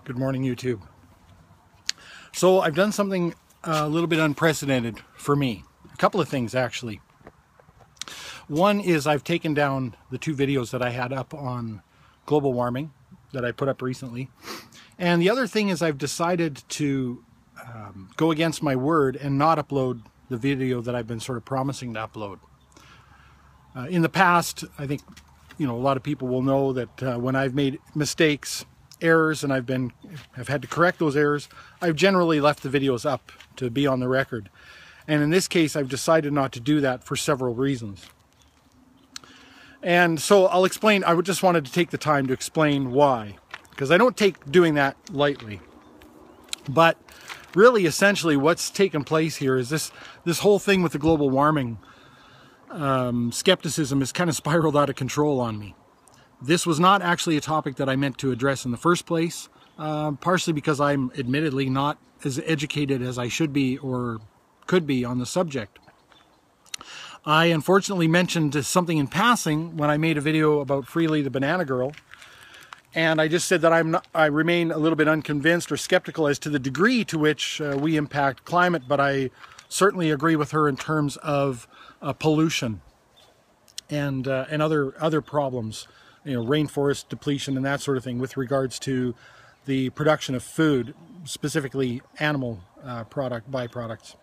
Good morning, YouTube. So I've done something a little bit unprecedented for me. A couple of things, actually. One is I've taken down the two videos that I had up on global warming that I put up recently. And the other thing is I've decided to go against my word and not upload the video that I've been sort of promising to upload. In the past, I think, a lot of people will know that when I've made mistakes, errors, and I've had to correct those errors, I've generally left the videos up to be on the record. And in this case, I've decided not to do that for several reasons. And so I'll explain. I just wanted to take the time to explain why, because I don't take doing that lightly. But really, essentially, what's taken place here is this whole thing with the global warming skepticism has kind of spiraled out of control on me. This was not actually a topic that I meant to address in the first place, partially because I'm admittedly not as educated as I should be or could be on the subject. I unfortunately mentioned something in passing when I made a video about Freely the Banana Girl, and I just said that I remain a little bit unconvinced or skeptical as to the degree to which we impact climate, but I certainly agree with her in terms of pollution and other problems. Rainforest depletion and that sort of thing with regards to the production of food, specifically animal byproducts.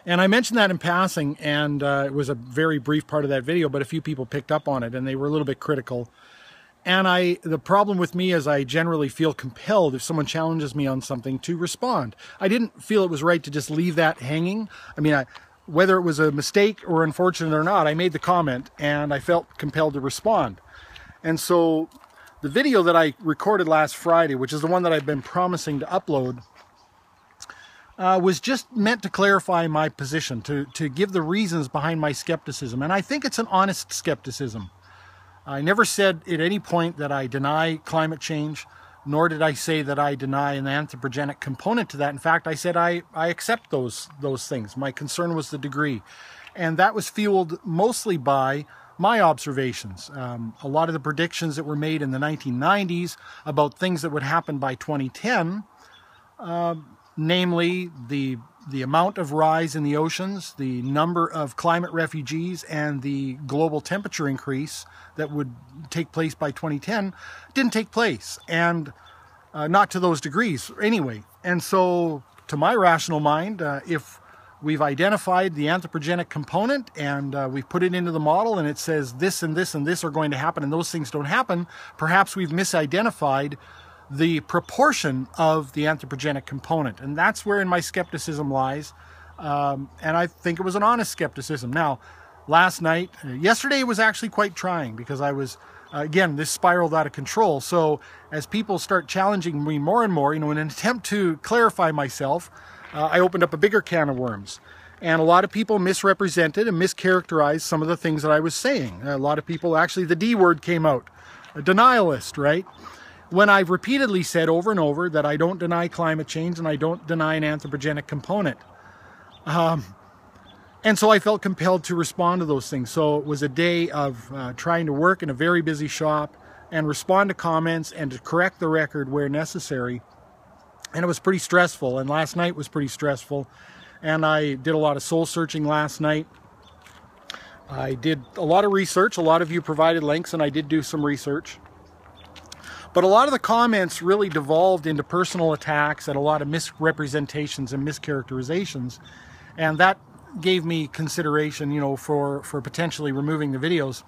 And I mentioned that in passing, and it was a very brief part of that video, but a few people picked up on it and they were a little bit critical. And the problem with me is I generally feel compelled, if someone challenges me on something, to respond. I didn't feel it was right to just leave that hanging. I mean, whether it was a mistake or unfortunate or not, I made the comment and I felt compelled to respond. And so the video that I recorded last Friday, which is the one that I've been promising to upload, was just meant to clarify my position, to give the reasons behind my skepticism. And I think it's an honest skepticism. I never said at any point that I deny climate change, nor did I say that I deny an anthropogenic component to that. In fact, I said I accept those things. My concern was the degree. And that was fueled mostly by my observations. A lot of the predictions that were made in the 1990s about things that would happen by 2010, namely the amount of rise in the oceans, the number of climate refugees, and the global temperature increase that would take place by 2010 didn't take place, and not to those degrees anyway. And so, to my rational mind, if we've identified the anthropogenic component and we've put it into the model and it says this and this and this are going to happen and those things don't happen, perhaps we've misidentified the proportion of the anthropogenic component. And that's wherein my skepticism lies. And I think it was an honest skepticism. Now, yesterday was actually quite trying because I was, again, this spiraled out of control. So as people start challenging me more and more, in an attempt to clarify myself, I opened up a bigger can of worms. And a lot of people misrepresented and mischaracterized some of the things that I was saying. A lot of people, actually, the D word came out, a denialist, right? When I've repeatedly said over and over that I don't deny climate change and I don't deny an anthropogenic component. And so I felt compelled to respond to those things. So it was a day of trying to work in a very busy shop and respond to comments and to correct the record where necessary. And it was pretty stressful, and last night was pretty stressful. And I did a lot of soul searching last night. I did a lot of research. A lot of you provided links, and I did do some research. But a lot of the comments really devolved into personal attacks and a lot of misrepresentations and mischaracterizations. And that gave me consideration, for potentially removing the videos.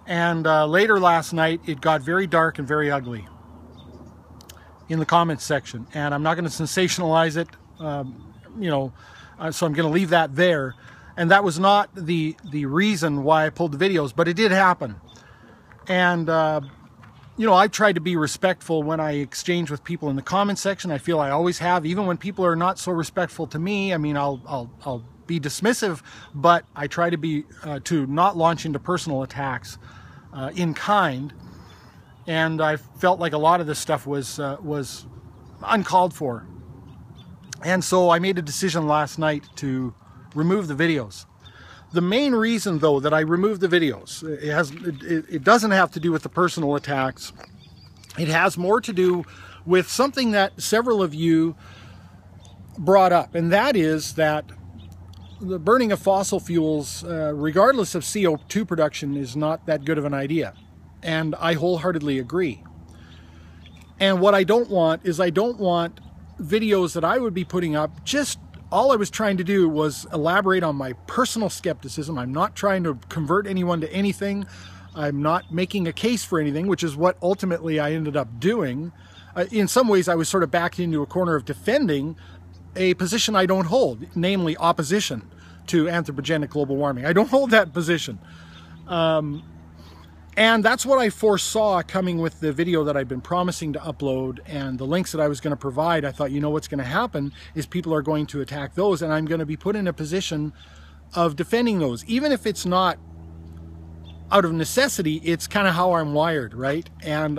And later last night, it got very dark and very ugly in the comments section. And I'm not going to sensationalize it, so I'm going to leave that there. And that was not the reason why I pulled the videos, but it did happen. And I tried to be respectful when I exchange with people in the comment section. I feel I always have, even when people are not so respectful to me. I mean, I'll be dismissive, but I try to be to not launch into personal attacks in kind. And I felt like a lot of this stuff was uncalled for. And so I made a decision last night to remove the videos. The main reason, though, that I removed the videos, it doesn't have to do with the personal attacks. It has more to do with something that several of you brought up, and that is that the burning of fossil fuels, regardless of CO2 production, is not that good of an idea. And I wholeheartedly agree. And what I don't want is, I don't want videos that I would be putting up, just all I was trying to do was elaborate on my personal skepticism. I'm not trying to convert anyone to anything. I'm not making a case for anything, which is what ultimately I ended up doing. In some ways, I was sort of backed into a corner of defending a position I don't hold, namely opposition to anthropogenic global warming. I don't hold that position. And that's what I foresaw coming with the video that I've been promising to upload and the links that I was going to provide. I thought, you know, what's going to happen is people are going to attack those, and I'm going to be put in a position of defending those. Even if it's not out of necessity, it's kind of how I'm wired, right? And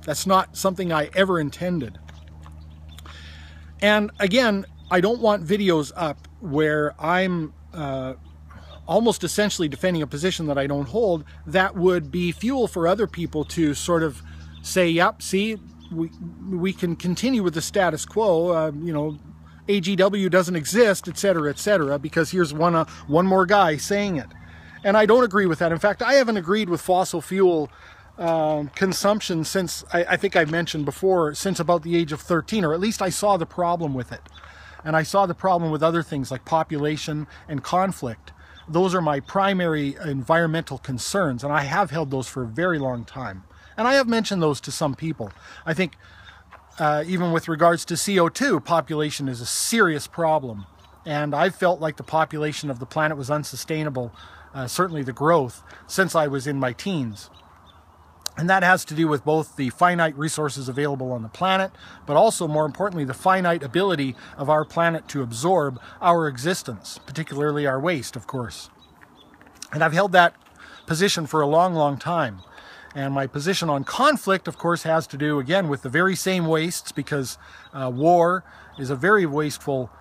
that's not something I ever intended. And again, I don't want videos up where I'm almost essentially defending a position that I don't hold. That would be fuel for other people to sort of say, yep, see, we can continue with the status quo, you know, AGW doesn't exist, etc., because here's one more guy saying it. And I don't agree with that. In fact, I haven't agreed with fossil fuel consumption since, I think I mentioned before, since about the age of 13, or at least I saw the problem with it. And I saw the problem with other things like population and conflict. Those are my primary environmental concerns, and I have held those for a very long time. And I have mentioned those to some people. I think even with regards to CO2, population is a serious problem. And I've felt like the population of the planet was unsustainable, certainly the growth, since I was in my teens. And that has to do with both the finite resources available on the planet, but also, more importantly, the finite ability of our planet to absorb our existence, particularly our waste, of course. And I've held that position for a long, long time. And my position on conflict, of course, has to do, again, with the very same wastes, because war is a very wasteful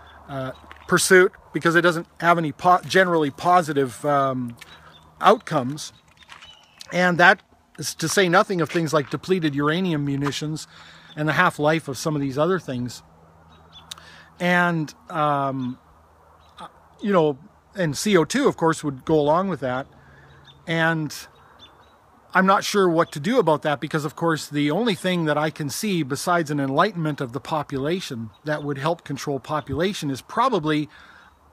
pursuit, because it doesn't have any generally positive outcomes. And that is to say nothing of things like depleted uranium munitions and the half-life of some of these other things. And, you know, and CO2, of course, would go along with that. And I'm not sure what to do about that, because, of course, the only thing that I can see besides an enlightenment of the population that would help control population is probably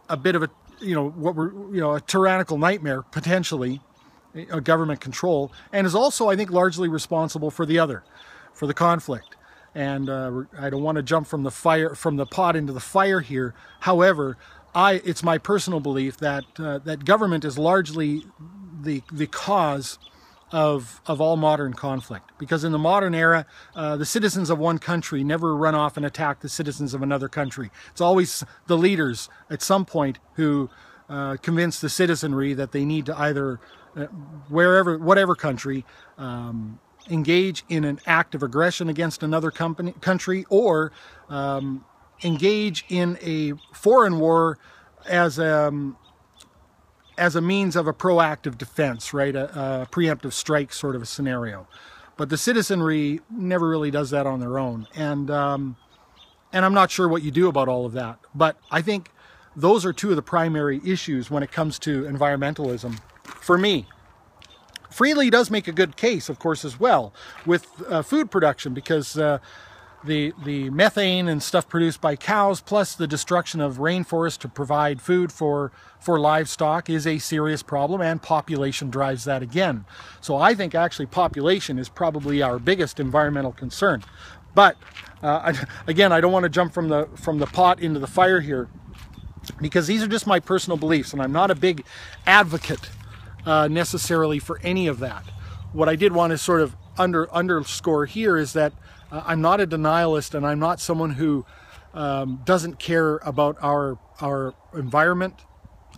a bit of a, you know, what we're, you know, a tyrannical nightmare, potentially, a government control, and is also, I think, largely responsible for the other, for the conflict. And I don't want to jump from the pot into the fire here. However, it's my personal belief that that government is largely the cause of all modern conflict, because in the modern era, the citizens of one country never run off and attack the citizens of another country. It's always the leaders at some point who convince the citizenry that they need to either whatever country, engage in an act of aggression against another country, or engage in a foreign war as a means of a proactive defense, right? A preemptive strike sort of a scenario. But the citizenry never really does that on their own. And I'm not sure what you do about all of that. But I think those are two of the primary issues when it comes to environmentalism for me. Freely does make a good case, of course, as well with food production, because the methane and stuff produced by cows, plus the destruction of rainforest to provide food for livestock, is a serious problem, and population drives that again. So I think actually population is probably our biggest environmental concern. But again, I don't want to jump from the pot into the fire here, because these are just my personal beliefs, and I'm not a big advocate necessarily for any of that. What I did want to sort of underscore here is that I'm not a denialist, and I'm not someone who doesn't care about our environment.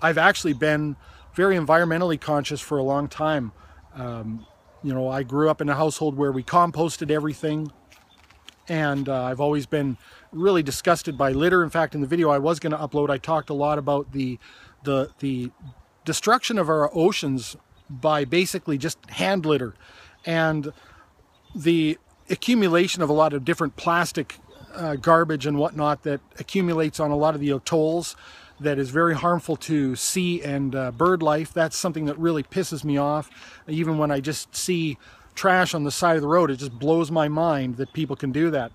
I've actually been very environmentally conscious for a long time. You know, I grew up in a household where we composted everything, and I've always been really disgusted by litter. In fact, in the video I was going to upload, I talked a lot about the destruction of our oceans by basically just hand litter, and the accumulation of a lot of different plastic garbage and whatnot that accumulates on a lot of the atolls that is very harmful to sea and bird life. That's something that really pisses me off. Even when I just see trash on the side of the road, it just blows my mind that people can do that.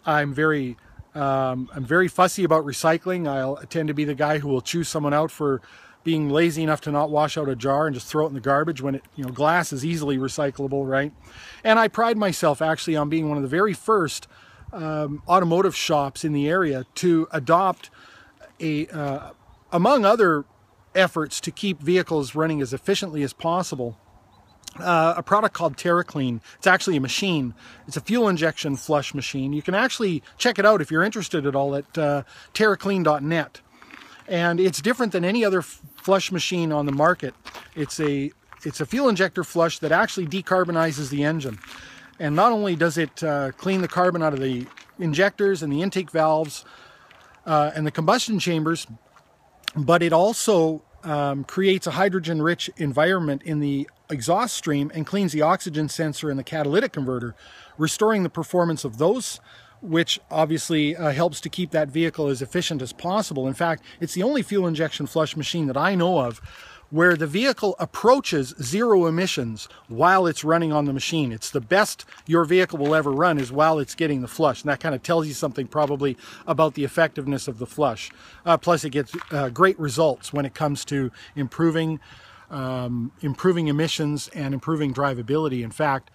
I'm very fussy about recycling. I'll tend to be the guy who will chew someone out for being lazy enough to not wash out a jar and just throw it in the garbage when it, glass is easily recyclable, right? And I pride myself actually on being one of the very first automotive shops in the area to adopt among other efforts to keep vehicles running as efficiently as possible, a product called TerraClean. It's actually a machine. It's a fuel injection flush machine. You can actually check it out if you're interested at all at terraclean.net. And it's different than any other flush machine on the market. It's a fuel injector flush that actually decarbonizes the engine. And not only does it clean the carbon out of the injectors and the intake valves and the combustion chambers, but it also creates a hydrogen-rich environment in the exhaust stream and cleans the oxygen sensor and the catalytic converter, restoring the performance of those, which obviously helps to keep that vehicle as efficient as possible. In fact, it's the only fuel injection flush machine that I know of where the vehicle approaches zero emissions while it's running on the machine. It's the best your vehicle will ever run is while it's getting the flush. And that kind of tells you something probably about the effectiveness of the flush. Plus it gets great results when it comes to improving emissions and improving drivability. In fact,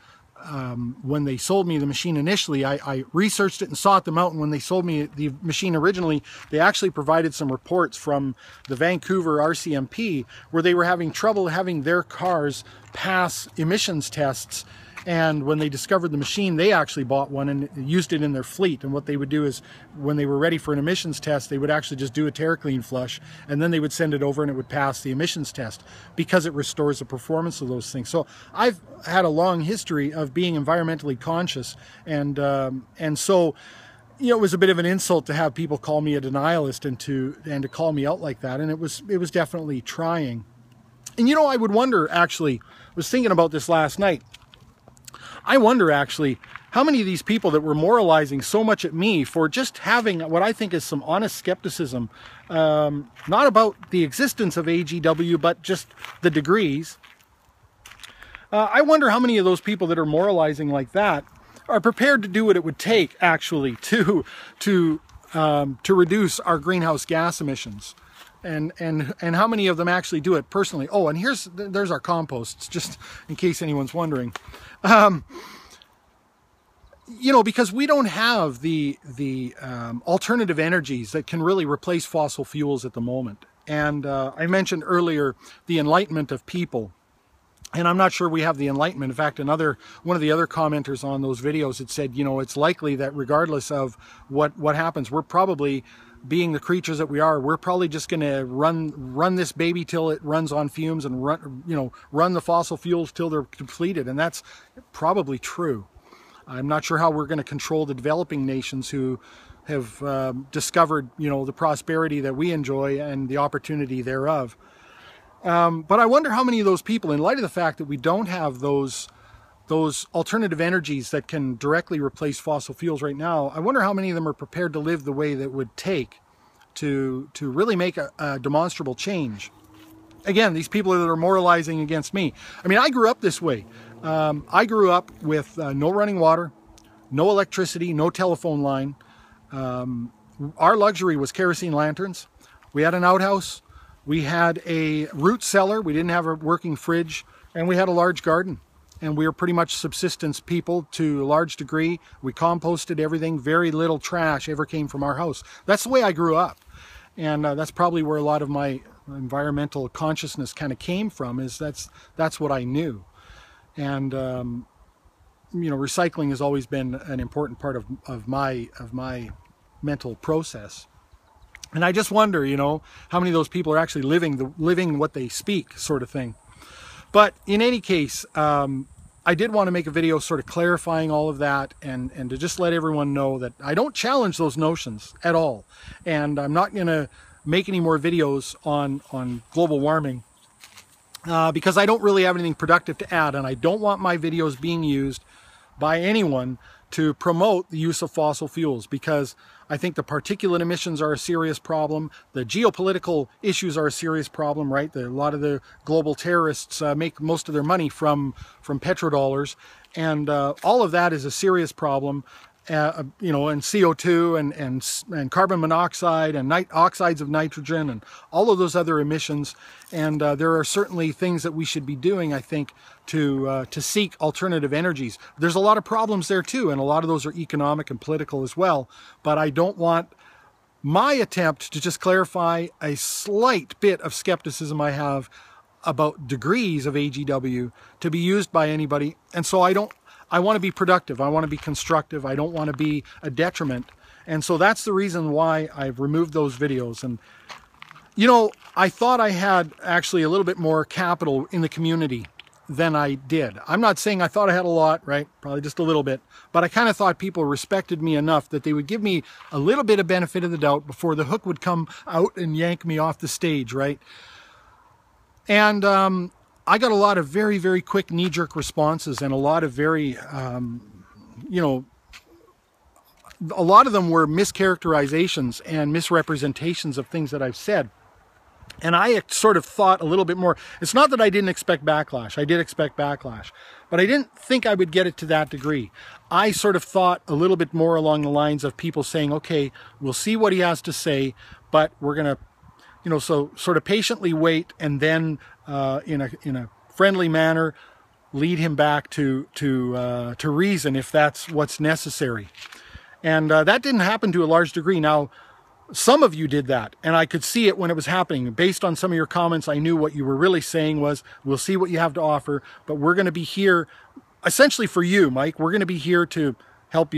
when they sold me the machine initially, I researched it and sought them out, and when they sold me the machine originally, they actually provided some reports from the Vancouver RCMP where they were having trouble having their cars pass emissions tests. And when they discovered the machine, they actually bought one and used it in their fleet. And what they would do is, when they were ready for an emissions test, they would actually just do a TerraClean flush, and then they would send it over and it would pass the emissions test because it restores the performance of those things. So I've had a long history of being environmentally conscious, and so it was a bit of an insult to have people call me a denialist and to call me out like that, and it was definitely trying. And I would wonder, actually, I was thinking about this last night. I wonder actually how many of these people that were moralizing so much at me for just having what I think is some honest skepticism, not about the existence of AGW, but just the degrees. I wonder how many of those people that are moralizing like that are prepared to do what it would take actually to reduce our greenhouse gas emissions. And how many of them actually do it personally? Oh, and there's our composts, just in case anyone's wondering. Because we don't have the alternative energies that can really replace fossil fuels at the moment. And I mentioned earlier the enlightenment of people. And I'm not sure we have the enlightenment. In fact, one of the other commenters on those videos had said, it's likely that regardless of what happens, we're probably, being the creatures that we are, we're probably just going to run this baby till it runs on fumes and run the fossil fuels till they're depleted. And that's probably true. I'm not sure how we're going to control the developing nations who have discovered, the prosperity that we enjoy and the opportunity thereof. But I wonder how many of those people, in light of the fact that we don't have those alternative energies that can directly replace fossil fuels right now, I wonder how many of them are prepared to live the way that it would take to really make a demonstrable change. Again, these people that are moralizing against me. I mean, I grew up this way. I grew up with no running water, no electricity, no telephone line. Our luxury was kerosene lanterns. We had an outhouse. We had a root cellar. We didn't have a working fridge, and we had a large garden. And we were pretty much subsistence people to a large degree. We composted everything. Very little trash ever came from our house. That's the way I grew up. And that's probably where a lot of my environmental consciousness kind of came from, is that's what I knew. And, recycling has always been an important part of my mental process. And I just wonder, how many of those people are actually living what they speak, sort of thing. But in any case, I did want to make a video sort of clarifying all of that and to just let everyone know that I don't challenge those notions at all. And I'm not going to make any more videos on global warming because I don't really have anything productive to add, and I don't want my videos being used by anyone to promote the use of fossil fuels, because I think the particulate emissions are a serious problem. The geopolitical issues are a serious problem, right? A lot of the global terrorists make most of their money from petrodollars, and all of that is a serious problem. You know, and CO2 and carbon monoxide and oxides of nitrogen and all of those other emissions. And there are certainly things that we should be doing, I think, to seek alternative energies. There's a lot of problems there too, and a lot of those are economic and political as well. But I don't want my attempt to just clarify a slight bit of skepticism I have about degrees of AGW to be used by anybody. And so I want to be productive. I want to be constructive. I don't want to be a detriment. And so that's the reason why I've removed those videos. And, you know, I thought I had actually a little bit more capital in the community than I did. I'm not saying I thought I had a lot, right? Probably just a little bit. But I kind of thought people respected me enough that they would give me a little bit of benefit of the doubt before the hook would come out and yank me off the stage, right? And I got a lot of very, very quick knee-jerk responses, and a lot of very, you know, a lot of them were mischaracterizations and misrepresentations of things that I've said. And I sort of thought a little bit more. It's not that I didn't expect backlash. I did expect backlash. But I didn't think I would get it to that degree. I sort of thought a little bit more along the lines of people saying, okay, we'll see what he has to say, but we're going to, you know, so sort of patiently wait, and then in a friendly manner lead him back to reason if that's what's necessary. And that didn't happen to a large degree. Now, some of you did that, and I could see it when it was happening. Based on some of your comments, I knew what you were really saying was, we'll see what you have to offer, but we're going to be here essentially for you, Mike. We're going to be here to help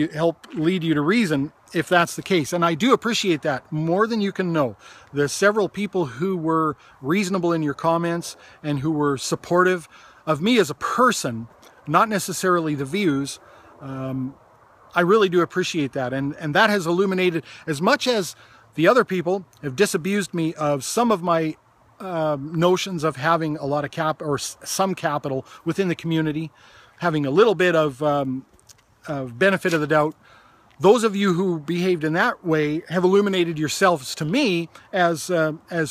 lead you to reason if that's the case. And I do appreciate that more than you can know. There's several people who were reasonable in your comments and who were supportive of me as a person, not necessarily the views. I really do appreciate that. And that has illuminated, as much as the other people have disabused me of some of my notions of having a lot of some capital within the community, having a little bit of benefit of the doubt. Those of you who behaved in that way have illuminated yourselves to me as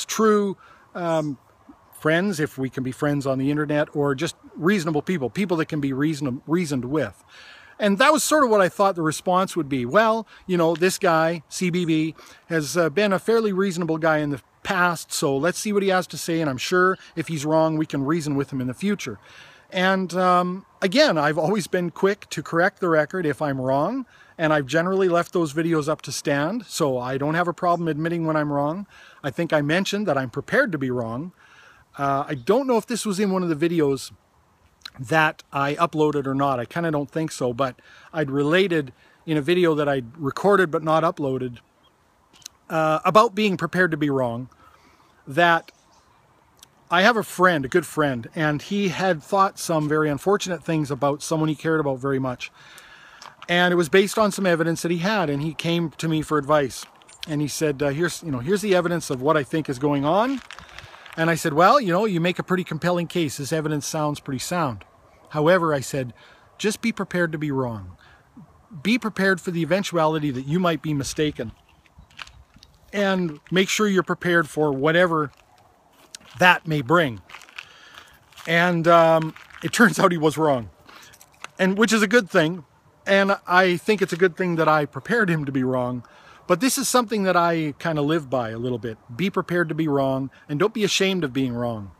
true friends, if we can be friends on the internet, or just reasonable people that can be reasoned with. And that was sort of what I thought the response would be. Well, you know, this guy, CBB, has been a fairly reasonable guy in the past, so let's see what he has to say, and I'm sure if he's wrong, we can reason with him in the future. And again, I've always been quick to correct the record if I'm wrong, and I've generally left those videos up to stand, so I don't have a problem admitting when I'm wrong. I think I mentioned that I'm prepared to be wrong. I don't know if this was in one of the videos that I uploaded or not. I kind of don't think so, but I'd related in a video that I'd recorded but not uploaded about being prepared to be wrong, that I have a friend, a good friend, and he had thought some very unfortunate things about someone he cared about very much. And it was based on some evidence that he had, and he came to me for advice. And he said, here's the evidence of what I think is going on. And I said, well, you know, you make a pretty compelling case. This evidence sounds pretty sound. However, I said, just be prepared to be wrong. Be prepared for the eventuality that you might be mistaken. And make sure you're prepared for whatever that may bring. And it turns out he was wrong, and which is a good thing. And I think it's a good thing that I prepared him to be wrong. But this is something that I kind of live by a little bit. Be prepared to be wrong, and don't be ashamed of being wrong.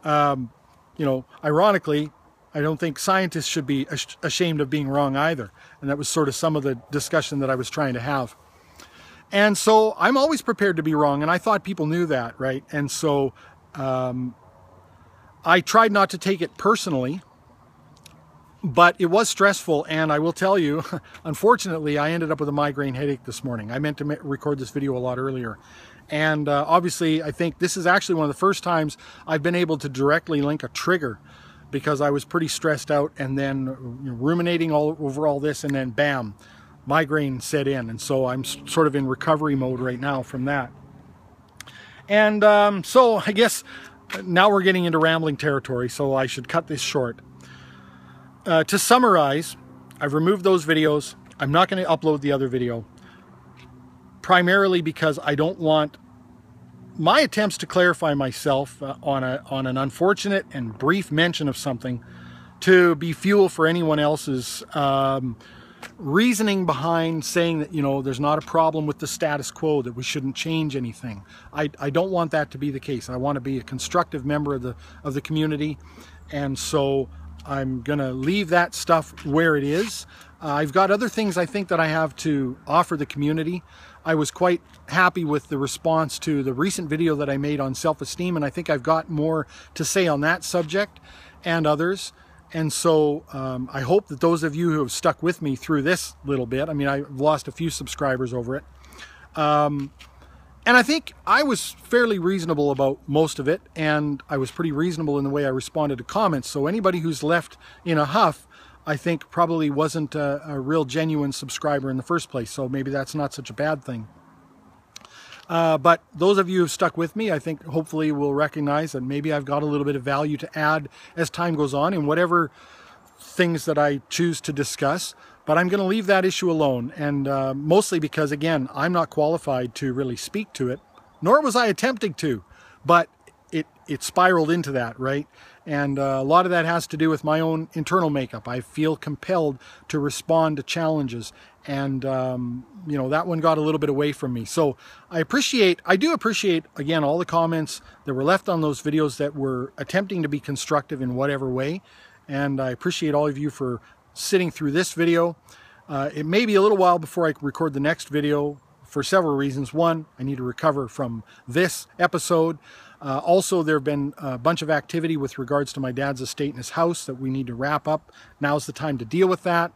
You know, ironically, I don't think scientists should be ashamed of being wrong either. And that was sort of some of the discussion that I was trying to have. And so I'm always prepared to be wrong, and I thought people knew that, right? And so I tried not to take it personally, but it was stressful, and I will tell you, unfortunately, I ended up with a migraine headache this morning. I meant to record this video a lot earlier. And obviously, I think this is actually one of the first times I've been able to directly link a trigger, because I was pretty stressed out and then ruminating over all this, and then bam, migraine set in. And so I'm sort of in recovery mode right now from that. And so I guess now we're getting into rambling territory, so I should cut this short. To summarize, I've removed those videos. I'm not going to upload the other video, primarily because I don't want my attempts to clarify myself on an unfortunate and brief mention of something to be fuel for anyone else's reasoning behind saying that, you know, there's not a problem with the status quo, that we shouldn't change anything. I don't want that to be the case. I want to be a constructive member of the community, and so I'm gonna leave that stuff where it is. I've got other things I think that I have to offer the community. I was quite happy with the response to the recent video that I made on self-esteem, and I think I've got more to say on that subject and others. And so I hope that those of you who have stuck with me through this little bit, I mean, I've lost a few subscribers over it. And I think I was fairly reasonable about most of it, and I was pretty reasonable in the way I responded to comments. So anybody who's left in a huff, I think probably wasn't a real genuine subscriber in the first place. So maybe that's not such a bad thing. But those of you who've stuck with me, I think hopefully will recognize that maybe I've got a little bit of value to add as time goes on in whatever things that I choose to discuss. But I'm going to leave that issue alone, and mostly because, again, I'm not qualified to really speak to it, nor was I attempting to, but it spiraled into that, right? And a lot of that has to do with my own internal makeup. I feel compelled to respond to challenges, and you know, that one got a little bit away from me. So I do appreciate, again, all the comments that were left on those videos that were attempting to be constructive in whatever way, and I appreciate all of you for sitting through this video. It may be a little while before I record the next video for several reasons. One, I need to recover from this episode. Also, there have been a bunch of activity with regards to my dad's estate and his house that we need to wrap up. Now's the time to deal with that.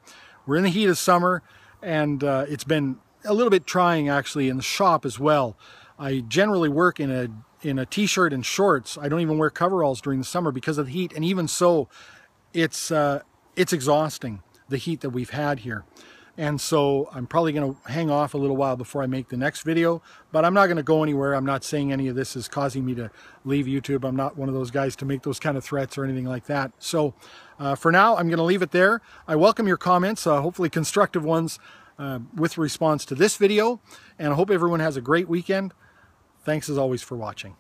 We're in the heat of summer, and it's been a little bit trying actually in the shop as well. I generally work in a t-shirt and shorts. I don't even wear coveralls during the summer because of the heat, and even so, it's exhausting, the heat that we've had here. And so I'm probably going to hang off a little while before I make the next video, but I'm not going to go anywhere. I'm not saying any of this is causing me to leave YouTube. I'm not one of those guys to make those kind of threats or anything like that. So for now, I'm going to leave it there. I welcome your comments, hopefully constructive ones, with response to this video, and I hope everyone has a great weekend. Thanks as always for watching.